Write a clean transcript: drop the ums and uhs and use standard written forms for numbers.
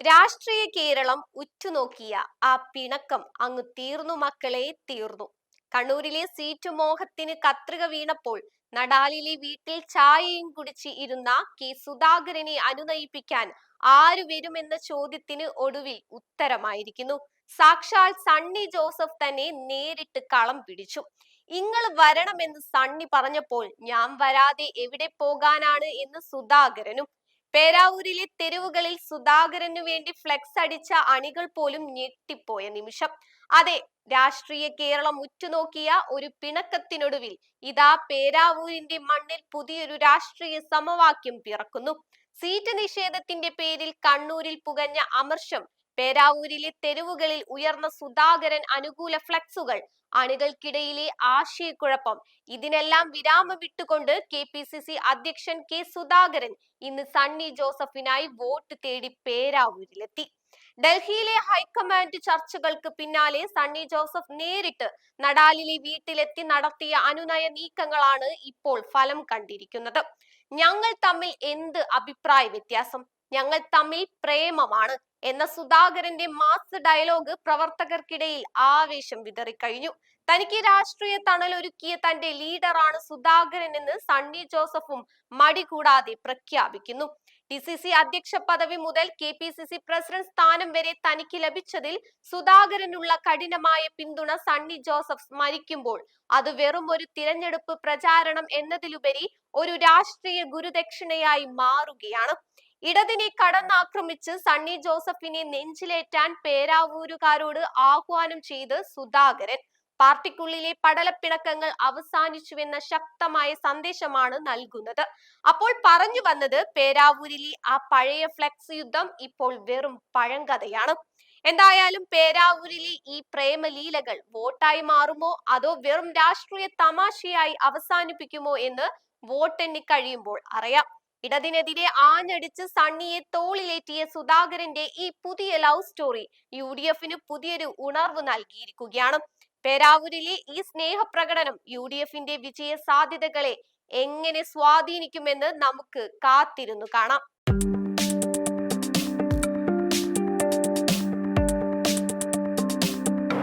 രാഷ്ട്രീയ കേരളം ഉറ്റുനോക്കിയ ആ പിണക്കം അങ്ങ് തീർന്നു മക്കളെ, തീർന്നു. കണ്ണൂരിലെ സീറ്റ് മോഹത്തിന് കത്രിക വീണപ്പോൾ നടാലിലെ വീട്ടിൽ ചായയും കുടിച്ച് ഇരുന്ന കെ സുധാകരനെ അനുനയിപ്പിക്കാൻ ആരു വരുമെന്ന ചോദ്യത്തിന് ഒടുവിൽ ഉത്തരമായിരിക്കുന്നു. സാക്ഷാൽ സണ്ണി ജോസഫ് തന്നെ നേരിട്ട് കളം പിടിച്ചു. ഇങ്ങൾ വരണമെന്ന് സണ്ണി പറഞ്ഞപ്പോൾ ഞാൻ വരാതെ എവിടെ പോകാനാണ് എന്ന് സുധാകരനും. പേരാവൂരിലെ തെരുവുകളിൽ സുധാകരനു വേണ്ടി ഫ്ലെക്സ് അടിച്ച അണികൾ പോലും ഞെട്ടിപ്പോയ നിമിഷം. അതെ, രാഷ്ട്രീയ കേരളം ഉറ്റുനോക്കിയ ഒരു പിണക്കത്തിനൊടുവിൽ ഇതാ പേരാവൂരിന്റെ മണ്ണിൽ പുതിയൊരു രാഷ്ട്രീയ സമവാക്യം പിറക്കുന്നു. സീറ്റ് നിഷേധത്തിന്റെ പേരിൽ കണ്ണൂരിൽ പുകഞ്ഞ അമർഷം, പേരാവൂരിലെ തെരുവുകളിൽ ഉയർന്ന സുധാകരൻ അനുകൂല ഫ്ലെക്സുകൾ, അണികൾക്കിടയിലെ ആശയക്കുഴപ്പം, ഇതിനെല്ലാം വിരാമം വിട്ടുകൊണ്ട് KPCC അധ്യക്ഷൻ കെ സുധാകരൻ ഇന്ന് സണ്ണി ജോസഫിനായി വോട്ട് തേടി പേരാവൂരിലെത്തി. ഡൽഹിയിലെ ഹൈക്കമാൻഡ് ചർച്ചകൾക്ക് പിന്നാലെ സണ്ണി ജോസഫ് നേരിട്ട് നടാലിലെ വീട്ടിലെത്തി നടത്തിയ അനുനയ നീക്കങ്ങളാണ് ഇപ്പോൾ ഫലം കണ്ടിരിക്കുന്നത്. ഞങ്ങൾ തമ്മിൽ എന്ത് അഭിപ്രായ വ്യത്യാസം, ഞങ്ങൾ തമ്മിൽ പ്രേമമാണ് എന്ന സുധാകരന്റെ മാസ് ഡയലോഗ് പ്രവർത്തകർക്കിടയിൽ ആവേശം വിതറിക്കഴിഞ്ഞു. തനിക്ക് രാഷ്ട്രീയ തണലൊരുക്കിയ തന്റെ ലീഡറാണ് സുധാകരൻ എന്ന് സണ്ണി ജോസഫും മടി കൂടാതെ പ്രഖ്യാപിക്കുന്നു. DCC അധ്യക്ഷ പദവി മുതൽ KPCC പ്രസിഡന്റ് സ്ഥാനം വരെ തനിക്ക് ലഭിച്ചതിൽ സുധാകരനുള്ള കഠിനമായ പിന്തുണ സണ്ണി ജോസഫ് സ്മരിക്കുമ്പോൾ അത് വെറും ഒരു തിരഞ്ഞെടുപ്പ് പ്രചാരണം എന്നതിലുപരി ഒരു രാഷ്ട്രീയ ഗുരുദക്ഷിണയായി മാറുകയാണ്. ഇടതിനെ കടന്നാക്രമിച്ച് സണ്ണി ജോസഫിനെ നെഞ്ചിലേറ്റാൻ പേരാവൂരുകാരോട് ആഹ്വാനം ചെയ്ത് സുധാകരൻ പാർട്ടിക്കുള്ളിലെ പടലപ്പിണക്കങ്ങൾ അവസാനിച്ചുവെന്ന ശക്തമായ സന്ദേശമാണ് നൽകുന്നത്. അപ്പോൾ പറഞ്ഞു വന്നത്, പേരാവൂരിലെ ആ പഴയ ഫ്ലെക്സ് യുദ്ധം ഇപ്പോൾ വെറും പഴങ്കഥയാണ്. എന്തായാലും പേരാവൂരിലെ ഈ പ്രേമലീലകൾ വോട്ടായി മാറുമോ അതോ വെറും രാഷ്ട്രീയ തമാശയായി അവസാനിപ്പിക്കുമോ എന്ന് വോട്ടെണ്ണി കഴിയുമ്പോൾ അറിയാം. ഇടതിനെതിരെ ആഞ്ഞടിച്ച് സണ്ണിയെ തോളിലേറ്റിയ സുധാകരന്റെ ഈ പുതിയ ലവ് സ്റ്റോറി UDFന് പുതിയൊരു ഉണർവ് നൽകിയിരിക്കുകയാണ്. പേരാവൂരിലെ ഈ സ്നേഹപ്രകടനം UDFന്റെ വിജയ സാധ്യതകളെ എങ്ങനെ സ്വാധീനിക്കുമെന്ന് നമുക്ക് കാത്തിരുന്നു കാണാം.